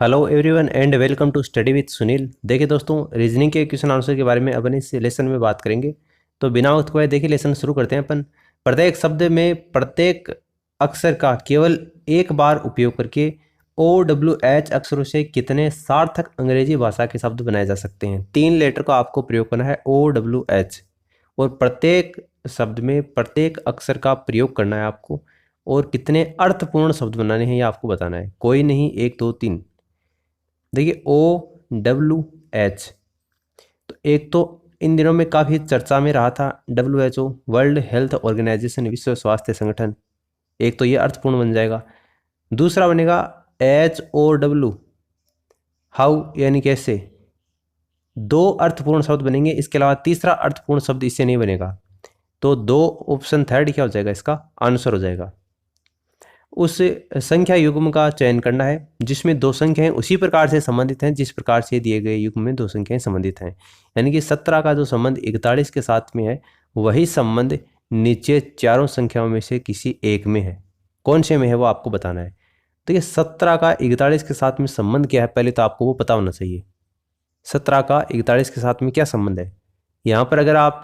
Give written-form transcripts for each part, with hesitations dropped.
Hello everyone and welcome to study with Sunil. देखिए दोस्तों, reasoning के क्वेश्चन आंसर के बारे में अपन इस लेसन में बात करेंगे। तो बिना वक्त को देखिए लेसन शुरू करते हैं अपन। प्रत्येक शब्द में प्रत्येक अक्षर का केवल एक बार उपयोग करके OWH अक्षरों से कितने सार्थक अंग्रेजी भाषा के शब्द बनाए जा सकते हैं। 3 लेटर का आपको प्रयोग करना है OWH, और प्रत्येक शब्द में प्रत्येक अक्षर का प्रयोग करना है आपको, और कितने अर्थपूर्ण शब्द बनाने हैं ये आपको बताना है। कोई नहीं, 1 2 3। देखिए OWH, तो एक तो इन दिनों में काफ़ी चर्चा में रहा था WHO, वर्ल्ड हेल्थ ऑर्गेनाइजेशन, विश्व स्वास्थ्य संगठन। एक तो ये अर्थपूर्ण बन जाएगा। दूसरा बनेगा HOW, हाउ यानी कैसे। 2 अर्थपूर्ण शब्द बनेंगे। इसके अलावा तीसरा अर्थपूर्ण शब्द इससे नहीं बनेगा। तो 2 ऑप्शन थर्ड क्या हो जाएगा, इसका आंसर हो जाएगा। उस संख्या युग्म का चयन करना है जिसमें 2 संख्याएं उसी प्रकार से संबंधित हैं जिस प्रकार से दिए गए युग्म में 2 संख्याएं संबंधित हैं। यानी कि 17 का जो संबंध 41 के साथ में है, वही संबंध नीचे चारों संख्याओं में से किसी एक में है। कौन से में है वो आपको बताना है। तो ये 17 का 41 के साथ में संबंध क्या है, पहले तो आपको वो पता होना चाहिए। 17 का 41 के साथ में क्या संबंध है। यहाँ पर अगर आप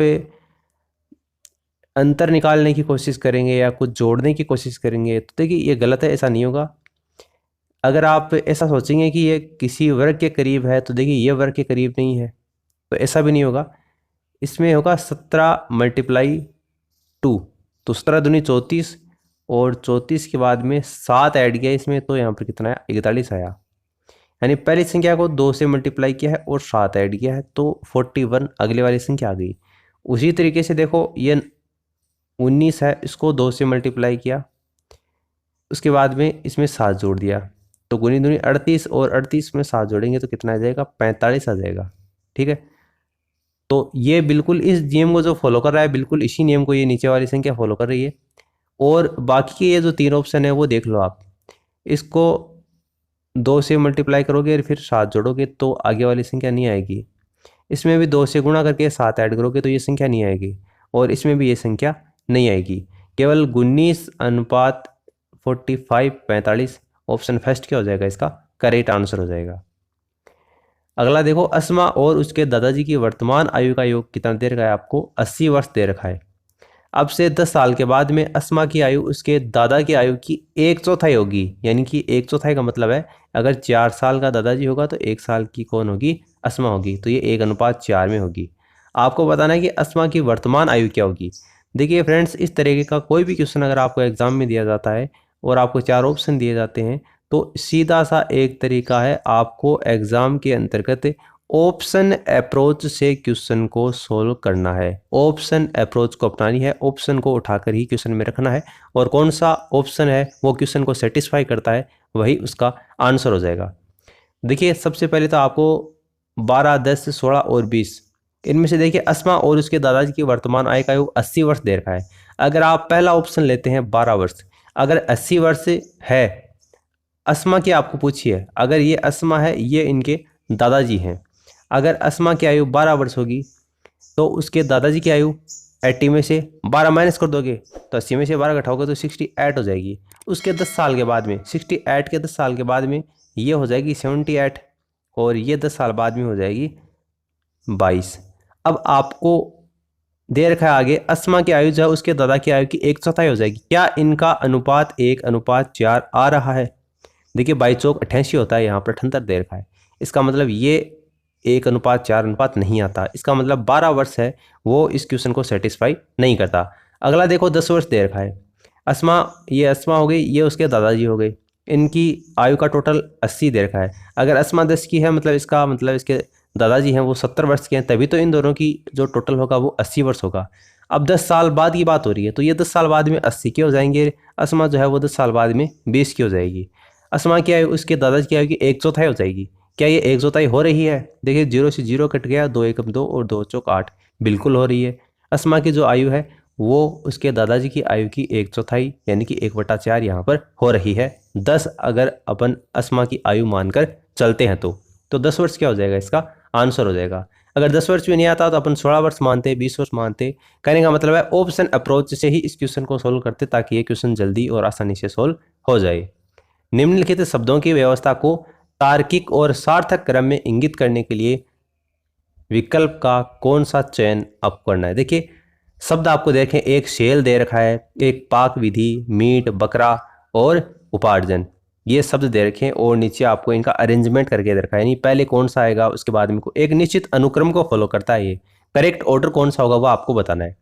अंतर निकालने की कोशिश करेंगे या कुछ जोड़ने की कोशिश करेंगे तो देखिए ये गलत है, ऐसा नहीं होगा। अगर आप ऐसा सोचेंगे कि ये किसी वर्ग के करीब है तो देखिए ये वर्ग के करीब नहीं है, तो ऐसा भी नहीं होगा। इसमें होगा 17 × 2, तो 17 दूनी 34, और 34 के बाद में 7 ऐड किया इसमें, तो यहाँ पर कितना आया, 41 आया। यानी पहली संख्या को 2 से मल्टीप्लाई किया है और 7 ऐड किया है, तो 41 अगले वाली संख्या आ गई। उसी तरीके से देखो ये 19 है, इसको 2 से मल्टीप्लाई किया, उसके बाद में इसमें 7 जोड़ दिया, तो गुनी दूनी 38, और 38 में 7 जोड़ेंगे तो कितना आ जाएगा, 45 आ जाएगा। ठीक है, तो ये बिल्कुल इस नियम को जो फॉलो कर रहा है, बिल्कुल इसी नियम को ये नीचे वाली संख्या फॉलो कर रही है। और बाकी के ये जो 3 ऑप्शन है वो देख लो आप। इसको 2 से मल्टीप्लाई करोगे और फिर 7 जोड़ोगे तो आगे वाली संख्या नहीं आएगी। इसमें भी 2 से गुणा करके 7 ऐड करोगे तो ये संख्या नहीं आएगी, और इसमें भी ये संख्या नहीं आएगी। केवल 19:45 ऑप्शन फर्स्ट क्या हो जाएगा, इसका करेक्ट आंसर हो जाएगा। अगला देखो, अस्मा और उसके दादाजी की वर्तमान आयु का योग कितना दे रखा है आपको, 80 वर्ष दे रखा है। अब से 10 साल के बाद में अस्मा की आयु उसके दादा की आयु की 1/4 होगी। यानी कि 1/4 का मतलब है अगर 4 साल का दादाजी होगा तो 1 साल की कौन होगी, अस्मा होगी, तो ये 1:4 में होगी। आपको बताना है कि अस्मा की वर्तमान आयु क्या होगी। देखिए फ्रेंड्स, इस तरीके का कोई भी क्वेश्चन अगर आपको एग्जाम में दिया जाता है और आपको 4 ऑप्शन दिए जाते हैं, तो सीधा सा एक तरीका है आपको एग्जाम के अंतर्गत ऑप्शन अप्रोच से क्वेश्चन को सोल्व करना है। ऑप्शन अप्रोच को अपनानी है, ऑप्शन को उठाकर ही क्वेश्चन में रखना है, और कौन सा ऑप्शन है वो क्वेश्चन को सेटिस्फाई करता है वही उसका आंसर हो जाएगा। देखिए सबसे पहले तो आपको 12, 10, 16 और 20 इनमें से देखिए अस्मा और उसके दादाजी की वर्तमान आय का योग 80 वर्ष दे रखा है। अगर आप पहला ऑप्शन लेते हैं 12 वर्ष, अगर 80 वर्ष है, अस्मा की आपको पूछिए, अगर ये अस्मा है, ये इनके दादाजी हैं, अगर अस्मा की आयु 12 वर्ष होगी तो उसके दादाजी की आयु 80 में से 12 माइनस कर दोगे तो 80 में से 12 घटाओगे तो 68 हो जाएगी। उसके 10 साल के बाद में 68 के 10 साल के बाद में ये हो जाएगी 78, और ये 10 साल बाद में हो जाएगी 22। अब आपको दे रखा है आगे अस्मा की आयु जो है उसके दादा की आयु की 1/4 हो जाएगी। क्या इनका अनुपात 1:4 आ रहा है। देखिए 22 चौक 88 होता है, यहाँ पर 78 दे रखा है। इसका मतलब ये 1:4 अनुपात नहीं आता। इसका मतलब 12 वर्ष है वो इस क्वेश्चन को सेटिस्फाई नहीं करता। अगला देखो 10 वर्ष दे रखा है। अस्मा, ये अस्मा हो गई, ये उसके दादाजी हो गए, इनकी आयु का टोटल 80 दे रखा है। अगर अस्मा 10 की है मतलब इसका मतलब इसके दादाजी हैं वो 70 वर्ष के हैं, तभी तो इन दोनों की जो टोटल होगा वो 80 वर्ष होगा। अब 10 साल बाद की बात हो रही है, तो ये 10 साल बाद में 80 के हो जाएंगे, अस्मा जो है वो 10 साल बाद में 20 की हो जाएगी। अस्मा की आयु उसके दादाजी की आयु की 1/4 हो जाएगी। क्या ये 1/4 हो रही है। देखिए 0 से 0 कट गया, 2 एकम 2 और 2 चौक 8, बिल्कुल हो रही है। अस्मा की जो आयु है वो उसके दादाजी की आयु की 1/4 यानी कि 1/4 यहाँ पर हो रही है। 10 अगर अपन अस्मा की आयु मानकर चलते हैं तो 10 वर्ष क्या हो जाएगा, इसका आंसर हो जाएगा। अगर 10 वर्ष भी नहीं आता तो अपन 16 वर्ष मानते, 20 वर्ष मानते। कहने का मतलब है ऑप्शन अप्रोच से ही इस क्वेश्चन को सोल्व करते ताकि ये क्वेश्चन जल्दी और आसानी से सोल्व हो जाए। निम्नलिखित शब्दों की व्यवस्था को तार्किक और सार्थक क्रम में इंगित करने के लिए विकल्प का कौन सा चयन आपको करना है। देखिए शब्द आपको देखें, एक शेल दे रखा है, एक पाक विधि, मीट, बकरा और उपार्जन, ये शब्द दे रखे हैं और नीचे आपको इनका अरेंजमेंट करके दे रखा है, यानी पहले कौन सा आएगा उसके बाद में एक निश्चित अनुक्रम को फॉलो करता है। ये करेक्ट ऑर्डर कौन सा होगा वो आपको बताना है।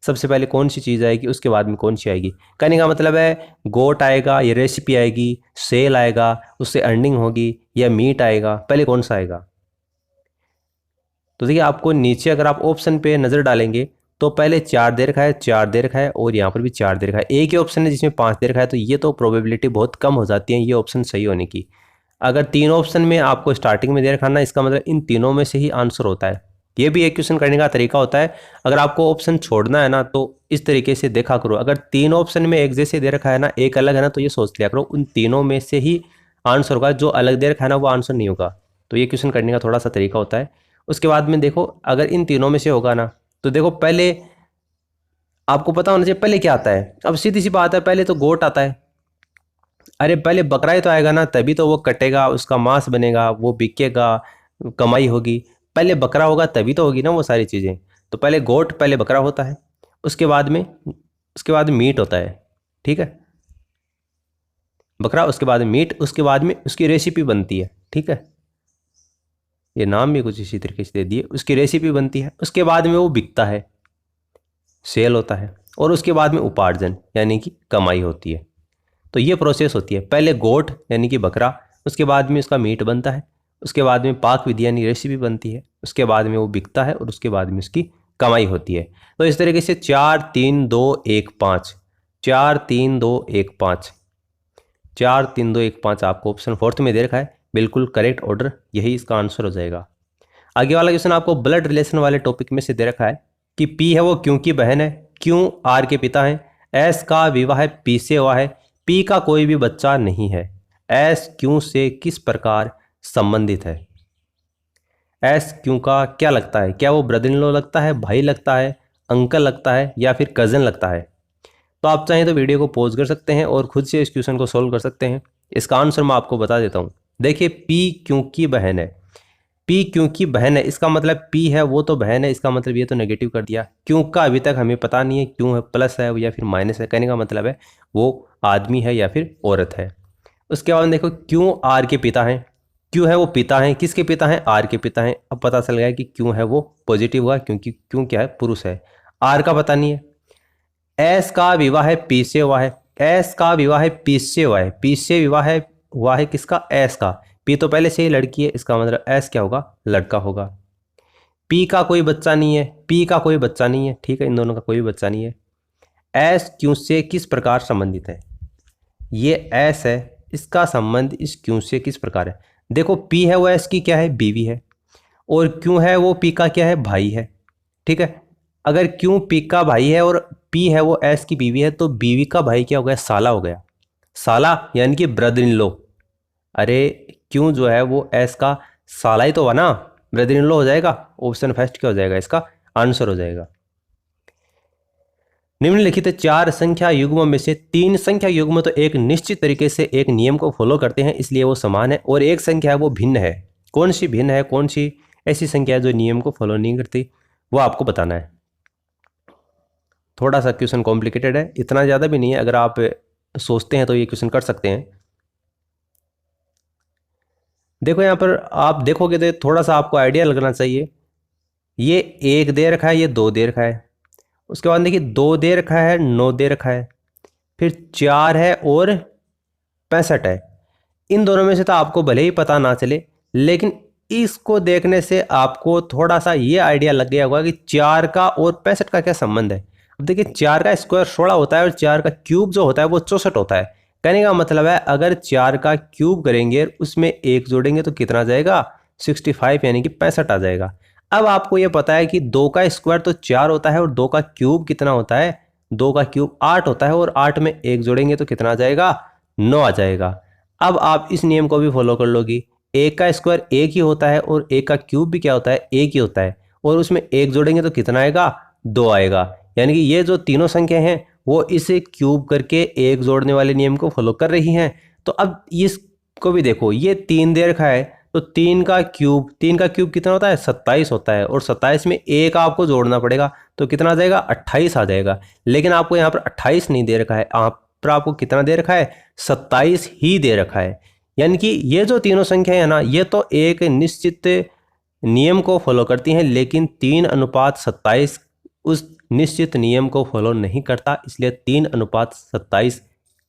सबसे पहले कौन सी चीज़ आएगी उसके बाद में कौन सी आएगी। कहने का मतलब है गोट आएगा, ये रेसिपी आएगी, सेल आएगा, उससे अर्निंग होगी, या मीट आएगा, पहले कौन सा आएगा। तो देखिए आपको नीचे अगर आप ऑप्शन पे नज़र डालेंगे तो पहले 4 दे रखा है, 4 दे रखा है और यहाँ पर भी 4 दे रखा है। एक ही ऑप्शन है जिसमें 5 दे रखा है, तो ये तो प्रोबेबिलिटी बहुत कम हो जाती है ये ऑप्शन सही होने की। अगर 3 ऑप्शन में आपको स्टार्टिंग में दे रखा ना, इसका मतलब इन तीनों में से ही आंसर होता है। ये भी एक क्वेश्चन करने का तरीका होता है। अगर आपको ऑप्शन छोड़ना है ना तो इस तरीके से देखा करो, अगर 3 ऑप्शन में एक जैसे दे रखा है ना, एक अलग है ना, तो ये सोच लिया करो उन तीनों में से ही आंसर होगा, जो अलग दे रखा है ना वो आंसर नहीं होगा। तो ये क्वेश्चन करने का थोड़ा सा तरीका होता है। उसके बाद में देखो अगर इन तीनों में से होगा ना, तो देखो पहले आपको पता होना चाहिए पहले क्या आता है। अब सीधी सी बात है, पहले तो गोट आता है। अरे पहले बकरा ही तो आएगा ना, तभी तो वो कटेगा, उसका मांस बनेगा, वो बिकेगा, कमाई होगी। पहले बकरा होगा तभी तो होगी ना वो सारी चीज़ें। तो पहले गोट, पहले बकरा होता है, उसके बाद मीट होता है, ठीक है, बकरा, उसके बाद मीट, उसके बाद में उसकी रेसिपी बनती है, ठीक है, ये नाम भी कुछ इसी तरीके से दे दिए, उसकी रेसिपी बनती है, उसके बाद में वो बिकता है, सेल होता है, और उसके बाद में उपार्जन यानी कि कमाई होती है। तो ये प्रोसेस होती है, पहले गोट यानी कि बकरा, उसके बाद में उसका मीट बनता है, उसके बाद में पाक विधि यानी रेसिपी बनती है, उसके बाद में वो बिकता है और उसके बाद में उसकी कमाई होती है। तो इस तरीके से 4 3 2 1 5, 4 3 2 1 5, 4 3 2 1 5 आपको ऑप्शन फोर्थ में दे रखा है, बिल्कुल करेक्ट ऑर्डर यही इसका आंसर हो जाएगा। आगे वाला क्वेश्चन आपको ब्लड रिलेशन वाले टॉपिक में से दे रखा है कि पी है वो क्यू की बहन है, क्यू आर के पिता हैं, एस का विवाह पी से हुआ है, पी का कोई भी बच्चा नहीं है, एस क्यू से किस प्रकार संबंधित है। एस क्यू का क्या लगता है, क्या वो ब्रदर इन लॉ लगता है, भाई लगता है, अंकल लगता है, या फिर कज़न लगता है। तो आप चाहें तो वीडियो को पॉज कर सकते हैं और खुद से इस क्वेश्चन को सोल्व कर सकते हैं। इसका आंसर मैं आपको बता देता हूँ। देखिए पी क्यू की बहन है, पी क्यू की बहन है, इसका मतलब पी है वो तो बहन है, इसका मतलब ये तो नेगेटिव कर दिया। क्यू का अभी तक हमें पता नहीं है, क्यों है प्लस है या फिर माइनस है, कहने का मतलब है वो आदमी है या फिर औरत है। उसके बाद देखो क्यों आर के पिता हैं, क्यों है वो पिता हैं, किसके पिता हैं, आर के पिता हैं। अब पता चल गया कि क्यों है वो पॉजिटिव हुआ क्योंकि क्यों क्या है, पुरुष है। आर का पता नहीं है। एस का विवाह है पी से हुआ है, एस का विवाह है पी से हुआ है, पी से विवाह है हुआ है किसका, एस का। पी तो पहले से ही लड़की है, इसका मतलब एस क्या होगा, लड़का होगा। पी का कोई बच्चा नहीं है, पी का कोई बच्चा नहीं है, ठीक है, इन दोनों का कोई बच्चा नहीं है। एस क्यों से किस प्रकार संबंधित है, ये एस है, इसका संबंध इस क्यों से किस प्रकार है। देखो पी है वो एस की क्या है, बीवी है, और क्यों है वो पी का क्या है, भाई है, ठीक है। अगर क्यों पी का भाई है और पी है वो एस की बीवी है, तो बीवी का भाई क्या हो गया, साला हो गया, साला यानी कि ब्रदर इन लॉ। अरे क्यों जो है वो एस का साला ही तो हुआ ना, ब्रदर इन लॉ हो जाएगा। ऑप्शन फर्स्ट क्या हो जाएगा, इसका आंसर हो जाएगा। निम्नलिखित 4 संख्या युग्मों में से 3 संख्या युग्म तो एक निश्चित तरीके से एक नियम को फॉलो करते हैं इसलिए वो समान है, और एक संख्या है वो भिन्न है। कौन सी भिन्न है, कौन सी ऐसी संख्या है जो नियम को फॉलो नहीं करती, वो आपको बताना है। थोड़ा सा क्वेश्चन कॉम्प्लिकेटेड है, इतना ज़्यादा भी नहीं है, अगर आप सोचते हैं तो ये क्वेश्चन कर सकते हैं। देखो यहाँ पर आप देखोगे तो थोड़ा सा आपको आइडिया लगना चाहिए। ये 1 दे रखा है, ये 2 दे रखा है, उसके बाद देखिए 2 दे रखा है, 9 दे रखा है, फिर 4 है और 65 है। इन दोनों में से तो आपको भले ही पता ना चले, लेकिन इसको देखने से आपको थोड़ा सा ये आइडिया लग गया होगा कि 4 का और 65 का क्या संबंध है। अब देखिए 4 का स्क्वायर 16 होता है और 4 का क्यूब जो होता है वो 64 होता है। कहने का मतलब है अगर 4 का क्यूब करेंगे उसमें 1 जोड़ेंगे तो कितना जाएगा, 65 यानी कि 65 आ जाएगा। अब आपको ये पता है कि 2 का स्क्वायर तो 4 होता है और 2 का क्यूब कितना होता है, 2 का क्यूब 8 होता है, और 8 में 1 जोड़ेंगे तो कितना आ जाएगा, 9 आ जाएगा। अब आप इस नियम को भी फॉलो कर लोगी, 1 का स्क्वायर 1 ही होता है और 1 का क्यूब भी क्या होता है, 1 ही होता है, और उसमें 1 जोड़ेंगे तो कितना आएगा, 2 आएगा। यानी कि ये जो तीनों संख्या हैं वो इसे क्यूब करके 1 जोड़ने वाले नियम को फॉलो कर रही हैं। तो अब इस को भी देखो, ये 3 दे रखा है, तो 3 का क्यूब कितना होता है? 27 होता है, और 27 में एक आपको जोड़ना पड़ेगा, तो कितना आ जाएगा? 28 आ जाएगा। लेकिन आपको यहाँ पर 28 नहीं दे रखा है, यहाँ पर आपको कितना दे रखा है? 27 ही दे रखा है। यानी कि ये जो तीनों संख्या है ना, ये तो एक निश्चित नियम को फॉलो करती हैं, लेकिन 3:27 उस निश्चित नियम को फॉलो नहीं करता, इसलिए 3:27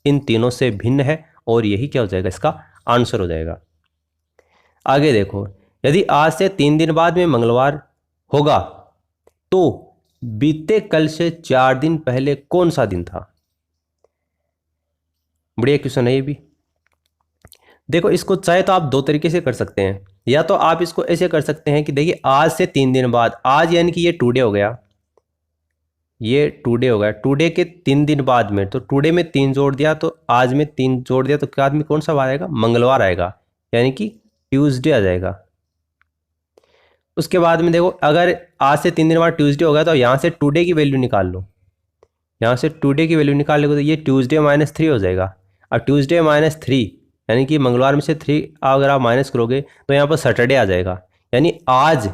इन तीनों से भिन्न है, और यही क्या हो जाएगा? इसका आंसर हो जाएगा। आगे देखो, यदि आज से 3 दिन बाद में मंगलवार होगा, तो बीते कल से 4 दिन पहले कौन सा दिन था? बढ़िया क्वेश्चन है ये भी। देखो, इसको चाहे तो आप दो तरीके से कर सकते हैं, या तो आप इसको ऐसे कर सकते हैं कि देखिए, आज से 3 दिन बाद, आज यानी कि ये टुडे हो गया, ये टुडे हो गया, टुडे के 3 दिन बाद में, तो टुडे में 3 जोड़ दिया, तो आज में 3 जोड़ दिया, तो क्या आदमी कौन सा वार आएगा? मंगलवार आएगा, यानी कि ट्यूसडे आ जाएगा। उसके बाद में देखो, अगर आज से 3 दिन बाद ट्यूसडे हो गया, तो यहाँ से टुडे की वैल्यू निकाल लो, यहाँ से टुडे की वैल्यू निकाल लोगे तो ये ट्यूसडे -3 हो जाएगा। और ट्यूसडे -3 यानी कि मंगलवार में से 3 अगर आप माइनस करोगे तो यहाँ पर सैटरडे आ जाएगा। यानी आज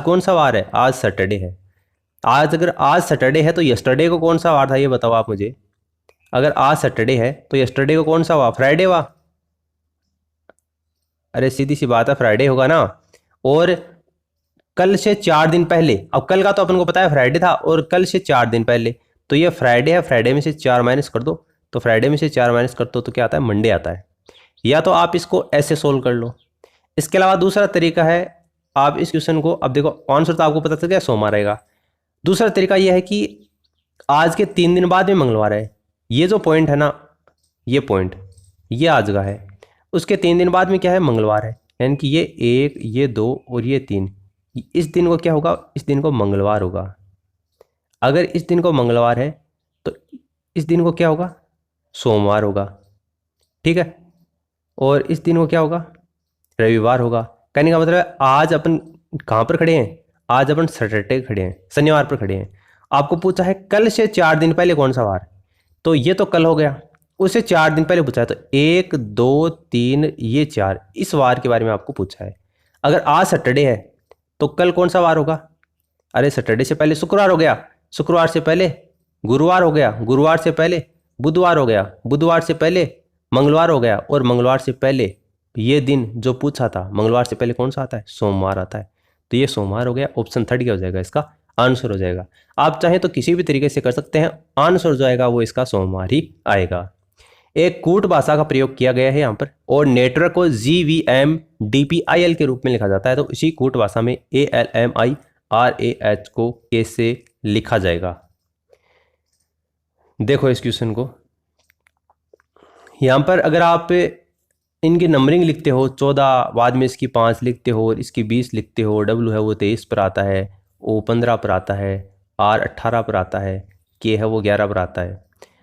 कौन सा वार है? आज सैटरडे है। अगर आज सैटरडे है तो यस्टरडे को कौन सा वार था, ये बताओ आप मुझे। अगर आज सैटरडे है तो यस्टरडे को कौन सा हुआ? फ्राइडे हुआ। अरे सीधी सी बात है, फ्राइडे होगा ना। और कल से 4 दिन पहले, अब कल का तो अपन को पता है फ्राइडे था, और कल से 4 दिन पहले, तो ये फ्राइडे है, फ्राइडे में से 4 माइनस कर दो, तो फ्राइडे में से 4 माइनस कर दो तो क्या आता है? मंडे आता है। या तो आप इसको ऐसे सोल्व कर लो। इसके अलावा दूसरा तरीका है, आप इस क्वेश्चन को, अब देखो आंसर तो आपको पता चल गया, सोमवार रहेगा। दूसरा तरीका यह है कि आज के 3 दिन बाद में मंगलवार है, ये जो पॉइंट है ना, ये पॉइंट ये आज का है, उसके 3 दिन बाद में क्या है? मंगलवार है। यानी कि ये 1, ये 2 और ये 3, इस दिन को क्या होगा? इस दिन को मंगलवार होगा। अगर इस दिन को मंगलवार है तो इस दिन को क्या होगा? सोमवार होगा। ठीक है। और इस दिन को क्या होगा? रविवार होगा। कहने का मतलब है, आज अपन कहाँ पर खड़े हैं? आज अपन सैटरडे खड़े हैं, शनिवार पर खड़े हैं। आपको पूछा है कल से 4 दिन पहले कौन सा वार, तो ये तो कल हो गया। उससे 4 दिन पहले पूछा है, तो 1, 2, 3, ये 4, इस वार के बारे में आपको पूछा है। अगर आज सैटरडे है तो कल कौन सा वार होगा? अरे सैटरडे से पहले शुक्रवार हो गया, शुक्रवार से पहले गुरुवार हो गया, गुरुवार से पहले बुधवार हो गया, बुधवार से पहले मंगलवार हो गया, और मंगलवार से पहले ये दिन जो पूछा था, मंगलवार से पहले कौन सा आता है? सोमवार आता है। तो ये सोमवार हो गया। ऑप्शन 3 क्या हो जाएगा? इसका आंसर हो जाएगा। आप चाहें तो किसी भी तरीके से कर सकते हैं, आंसर जो आएगा वो इसका सोमवार ही आएगा। एक कूट भाषा का प्रयोग किया गया है यहाँ पर, और नेटवर्क को GVM DPIL के रूप में लिखा जाता है। तो इसी कूट भाषा में ALMIRAH को कैसे लिखा जाएगा? देखो इस क्वेश्चन को, यहाँ पर अगर आप इनकी नंबरिंग लिखते हो, 14 बाद में इसकी 5 लिखते हो, और इसकी 20 लिखते हो, W है वो 23 पर आता है, O 15 पर आता है, R 18 पर आता है, K है वो 11 पर आता है।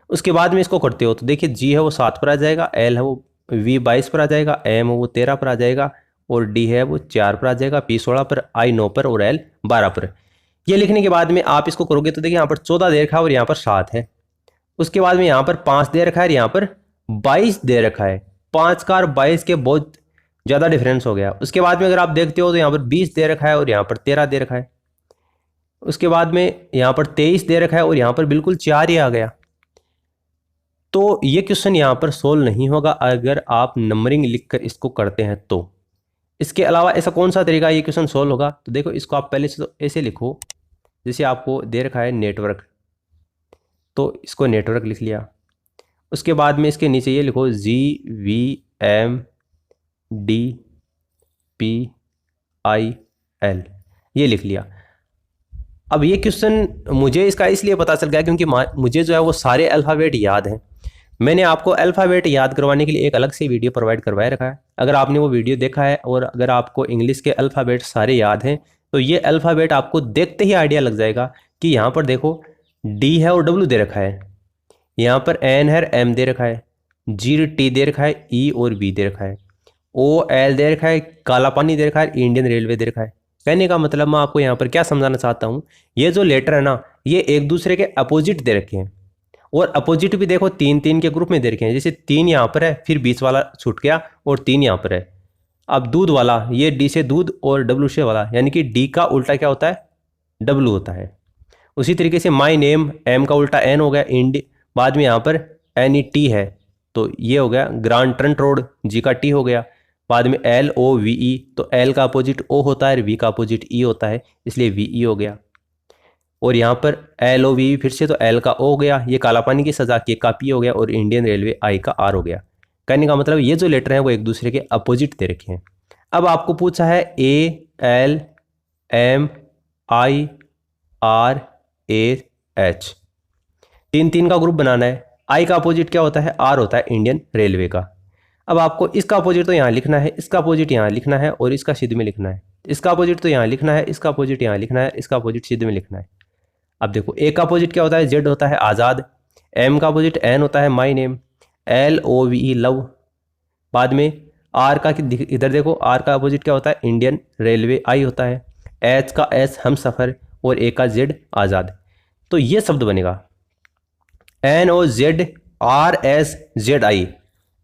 उसके बाद में इसको करते हो तो देखिए, G है वो 7 पर आ जाएगा, L है वो V 22 पर आ जाएगा, M है वो 13 पर आ जाएगा, और D है वो 4 पर आ जाएगा, P 16 पर, I 9 पर, और L 12 पर। ये लिखने के बाद में आप इसको करोगे तो देखिए, यहाँ पर 14 दे रखा है और यहाँ पर 7 है। उसके बाद में यहाँ पर 5 दे रखा है और यहाँ पर 22 दे रखा है। 5 का और 22 के बहुत ज़्यादा डिफरेंस हो गया। उसके बाद में अगर आप देखते हो तो यहाँ पर 20 दे रखा है और यहाँ पर 13 दे रखा है। उसके बाद में यहाँ पर 23 दे रखा है और यहाँ पर बिल्कुल 4 ही आ गया। तो ये क्वेश्चन यहाँ पर सोल्व नहीं होगा अगर आप नंबरिंग लिखकर इसको करते हैं तो। इसके अलावा ऐसा कौन सा तरीका ये क्वेश्चन सोल्व होगा? तो देखो, इसको आप पहले से तो ऐसे लिखो, जैसे आपको दे रखा है नेटवर्क, तो इसको नेटवर्क लिख लिया। उसके बाद में इसके नीचे ये लिखो GVM DPIL, ये लिख लिया। अब ये क्वेश्चन मुझे इसका इसलिए पता चल गया क्योंकि मुझे जो है वो सारे अल्फ़ाबेट याद हैं। मैंने आपको अल्फ़ाबेट याद करवाने के लिए एक अलग से वीडियो प्रोवाइड करवाया रखा है। अगर आपने वो वीडियो देखा है और अगर आपको इंग्लिश के अल्फ़ाबेट सारे याद हैं तो ये अल्फ़ाबेट आपको देखते ही आइडिया लग जाएगा कि यहाँ पर देखो D है और W दे रखा है, यहाँ पर N है, M दे रखा है, G T दे रखा है, E और B दे रखा है, O L दे रखा है, काला पानी दे रखा है, इंडियन रेलवे दे रखा है। कहने का मतलब मैं आपको यहाँ पर क्या समझाना चाहता हूँ, ये जो लेटर है ना, ये एक दूसरे के अपोजिट दे रखे हैं और अपोजिट भी देखो 3 3 के ग्रुप में दे रखे हैं, जैसे 3 यहाँ पर है, फिर 20 वाला छूट गया और 3 यहाँ पर है। अब दूध वाला, ये डी से दूध और डब्ल्यू से वाला, यानी कि डी का उल्टा क्या होता है, डब्ल्यू होता है। उसी तरीके से माई नेम, एम का उल्टा एन हो गया, इंडी बाद में यहाँ पर एन ई टी है, तो ये हो गया ग्रांड ट्रंट रोड, जी का टी हो गया। बाद में एल ओ वी ई, तो एल का अपोजिट ओ होता है, वी का अपोजिट ई होता है, इसलिए वी ई हो गया। और यहाँ पर एल ओ वी फिर से, तो एल का ओ हो गया, ये काला पानी की सजा, के का पी हो गया, और इंडियन रेलवे आई का आर हो गया। कहने का मतलब ये जो लेटर हैं वो एक दूसरे के अपोजिट दे रखे हैं। अब आपको पूछा है A L M I R A H, 3 3 का ग्रुप बनाना है। आई का अपोजिट क्या होता है, आर होता है इंडियन रेलवे का। अब आपको इसका अपोजिट तो यहाँ लिखना है, इसका अपोजिट यहाँ लिखना है, और इसका सिद्ध में लिखना है। इसका अपोजिट तो यहाँ लिखना है, इसका अपोजिट यहाँ लिखना है, इसका अपोजिट सिद्ध में लिखना है। अब देखो ए का अपोजिट क्या होता है, जेड होता है आज़ाद, एम का अपोजिट एन होता है my name, L O V E love, बाद में आर का इधर देखो, आर का अपोजिट क्या होता है, इंडियन रेलवे आई होता है, एच का एस हम सफ़र, और ए का जेड आज़ाद। तो ये शब्द बनेगा N O Z R S Z I,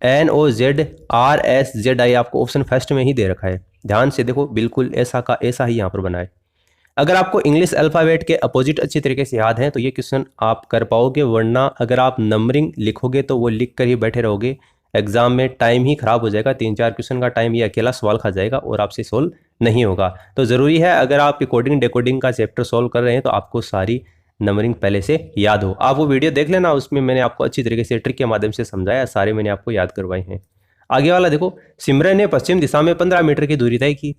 N O Z R S Z I, आपको ऑप्शन फर्स्ट में ही दे रखा है, ध्यान से देखो, बिल्कुल ऐसा का ऐसा ही यहाँ पर बना है। अगर आपको इंग्लिश अल्फ़ाबेट के अपोजिट अच्छी तरीके से याद है तो ये क्वेश्चन आप कर पाओगे, वरना अगर आप नंबरिंग लिखोगे तो वो लिख कर ही बैठे रहोगे, एग्जाम में टाइम ही खराब हो जाएगा, 3 4 क्वेश्चन का टाइम ये अकेला सवाल खा जाएगा और आपसे सोल्व नहीं होगा। तो ज़रूरी है अगर आप कोडिंग डेकोडिंग का चैप्टर सोल्व कर रहे हैं तो आपको सारी नंबरिंग पहले से याद हो। आप वो वीडियो देख लेना, उसमें मैंने आपको अच्छी तरीके से ट्रिक के माध्यम से समझाया, सारे मैंने आपको याद करवाए हैं। आगे वाला देखो, सिमरन ने पश्चिम दिशा में 15 मीटर की दूरी तय की,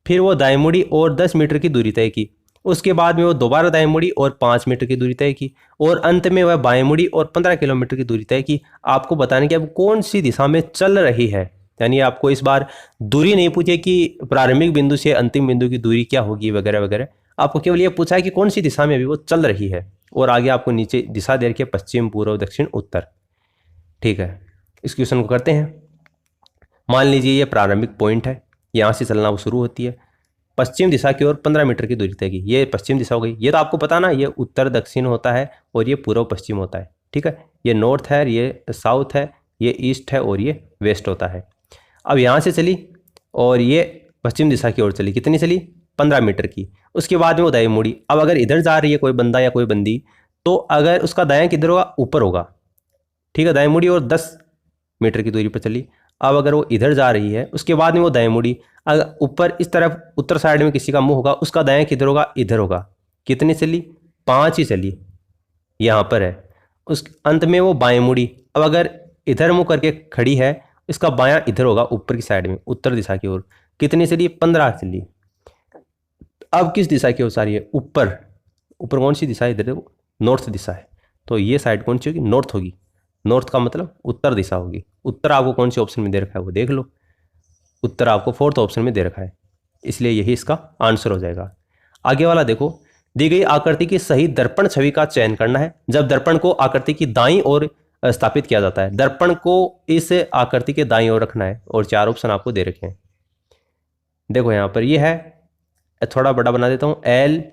फिर वो दाएं मुड़ी और 10 मीटर की दूरी तय की, उसके बाद में वो दोबारा दाएं मुड़ी और 5 मीटर की दूरी तय की, और अंत में वह बाएं मुड़ी और 15 किलोमीटर की दूरी तय की। आपको बताने कि अब कौन सी दिशा में चल रही है, यानी आपको इस बार दूरी नहीं पूछे कि प्रारंभिक बिंदु से अंतिम बिंदु की दूरी क्या होगी वगैरह वगैरह, आपको केवल ये पूछा है कि कौन सी दिशा में अभी वो चल रही है, और आगे आपको नीचे दिशा दे रखी है पश्चिम पूर्व दक्षिण उत्तर। ठीक है, इस क्वेश्चन को करते हैं। मान लीजिए ये प्रारंभिक पॉइंट है, यहाँ से चलना वो शुरू होती है, पश्चिम दिशा की ओर 15 मीटर की दूरी तय की, ये पश्चिम दिशा हो गई। ये तो आपको पता ना, ये उत्तर दक्षिण होता है और ये पूर्व पश्चिम होता है। ठीक है, ये नॉर्थ है, ये साउथ है, ये ईस्ट है और ये वेस्ट होता है। अब यहाँ से चली और ये पश्चिम दिशा की ओर चली, कितनी चली, 15 मीटर की। उसके बाद में वो दाएं मुड़ी। अब अगर इधर जा रही है कोई बंदा या कोई बंदी, तो अगर उसका दाएं किधर होगा, ऊपर होगा। ठीक है, दाएं मुड़ी और 10 मीटर की दूरी पर चली। अब अगर वो इधर जा रही है, उसके बाद में वो दाएं मुड़ी, अगर ऊपर इस तरफ उत्तर साइड में किसी का मुंह होगा, उसका दाएं किधर होगा, इधर होगा। कितनी चली, 5 ही चली, यहाँ पर है। उस अंत में वो बाएं मुड़ी। अब अगर इधर मुंह करके खड़ी है, इसका बायां इधर होगा, ऊपर की साइड में उत्तर दिशा की ओर। कितनी चली, 15 चली। अब किस दिशा की ओर जा रही है, ऊपर। ऊपर कौन सी दिशा है, इधर देखो, नॉर्थ दिशा है, तो ये साइड कौन सी होगी, नॉर्थ होगी। नॉर्थ का मतलब उत्तर दिशा होगी। उत्तर आपको कौन से ऑप्शन में दे रखा है वो देख लो, उत्तर आपको 4th ऑप्शन में दे रखा है, इसलिए यही इसका आंसर हो जाएगा। आगे वाला देखो, दी गई आकृति की सही दर्पण छवि का चयन करना है। जब दर्पण को आकृति की दाईं ओर स्थापित किया जाता है, दर्पण को इस आकृति के दाईं ओर रखना है, और 4 ऑप्शन आपको दे रखे हैं। देखो यहाँ पर ये है, थोड़ा बड़ा बना देता हूँ, एल,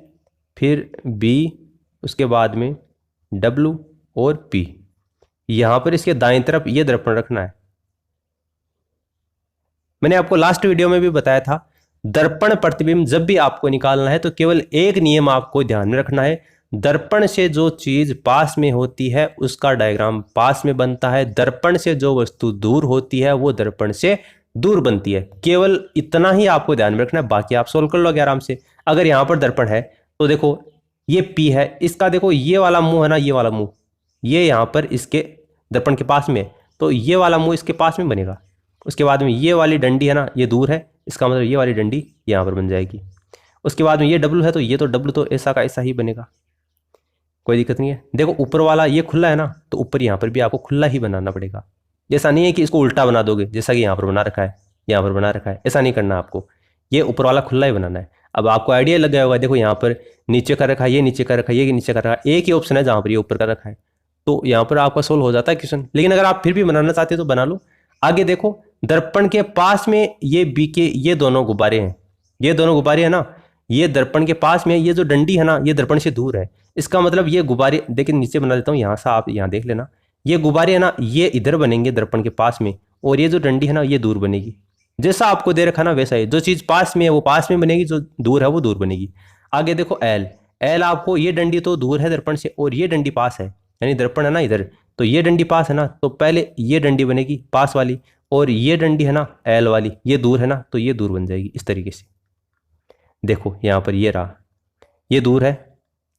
फिर बी, उसके बाद में डब्ल्यू और पी। यहाँ पर इसके दाईं तरफ ये दर्पण रखना है। मैंने आपको लास्ट वीडियो में भी बताया था, दर्पण प्रतिबिंब जब भी आपको निकालना है तो केवल एक नियम आपको ध्यान में रखना है, दर्पण से जो चीज पास में होती है उसका डायग्राम पास में बनता है, दर्पण से जो वस्तु दूर होती है वो दर्पण से दूर बनती है। केवल इतना ही आपको ध्यान में रखना है, बाकी आप सोल्व कर लोगे आराम से। अगर यहाँ पर दर्पण है तो देखो ये पी है, इसका देखो ये वाला मुंह है ना, ये वाला मुंह, ये यहाँ पर इसके दर्पण के पास में, तो ये वाला मुंह इसके पास में बनेगा। उसके बाद में ये वाली डंडी है ना, ये दूर है, इसका मतलब ये वाली डंडी यहाँ पर बन जाएगी। उसके बाद में ये डब्लू है, तो ये तो डब्लू तो ऐसा का ऐसा ही बनेगा, कोई दिक्कत नहीं है। देखो ऊपर वाला ये खुला है ना, तो ऊपर यहाँ पर भी आपको खुला ही बनाना पड़ेगा। जैसा नहीं है कि इसको उल्टा बना दोगे, जैसा कि यहाँ पर बना रखा है, यहाँ पर बना रखा है, ऐसा नहीं करना आपको, ये ऊपर वाला खुला ही बनाना है। अब आपको आइडिया लग गया होगा, देखो यहाँ पर नीचे का रखा है, ये नीचे का रखा है, ये नीचे का रखा है, एक ही ऑप्शन है जहाँ पर ये ऊपर का रखा है, तो यहाँ पर आपका सोल्व हो जाता है क्वेश्चन। लेकिन अगर आप फिर भी बनाना चाहते हो तो बना लो। आगे देखो, दर्पण के पास में ये बी के ये दोनों गुब्बारे हैं, ये दोनों गुब्बारे हैं ना, ये दर्पण के पास में, ये जो डंडी है ना ये दर्पण से दूर है। इसका मतलब ये गुब्बारे, देखिए नीचे बना देता हूँ यहाँ से, आप यहाँ देख लेना, ये गुब्बारे है ना ये इधर बनेंगे दर्पण के पास में, और ये जो डंडी है ना ये दूर बनेगी। जैसा आपको दे रखा ना वैसा ही, जो चीज़ पास में है वो पास में बनेगी, जो दूर है वो दूर बनेगी। आगे देखो एल, एल आपको, ये डंडी तो दूर है दर्पण से और ये डंडी पास है, यानी दर्पण है ना इधर, तो ये डंडी पास है ना, तो पहले ये डंडी बनेगी पास वाली, और ये डंडी है ना एल वाली, ये दूर है ना, तो ये दूर बन जाएगी इस तरीके से। देखो यहाँ पर ये रहा, ये दूर है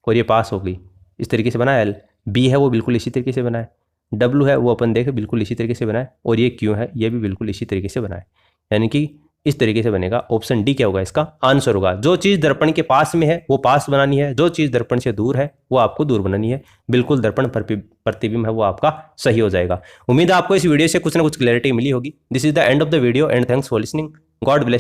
और ये पास हो गई, इस तरीके से बना एल। बी है वो बिल्कुल इसी तरीके से बना है, डब्ल्यू है वो अपन देखें बिल्कुल इसी तरीके से बना है, और ये क्यू है ये भी बिल्कुल इसी तरीके से बना है, यानी कि इस तरीके से बनेगा। ऑप्शन डी क्या होगा इसका आंसर होगा। जो चीज़ दर्पण के पास में है वो पास बनानी है, जो चीज़ दर्पण से दूर है वो आपको दूर बनानी है। बिल्कुल दर्पण प्रतिबिंब है वो आपका सही हो जाएगा। उम्मीद है आपको इस वीडियो से कुछ ना कुछ क्लैरिटी मिली होगी। This is the end of the video and thanks for listening. God bless.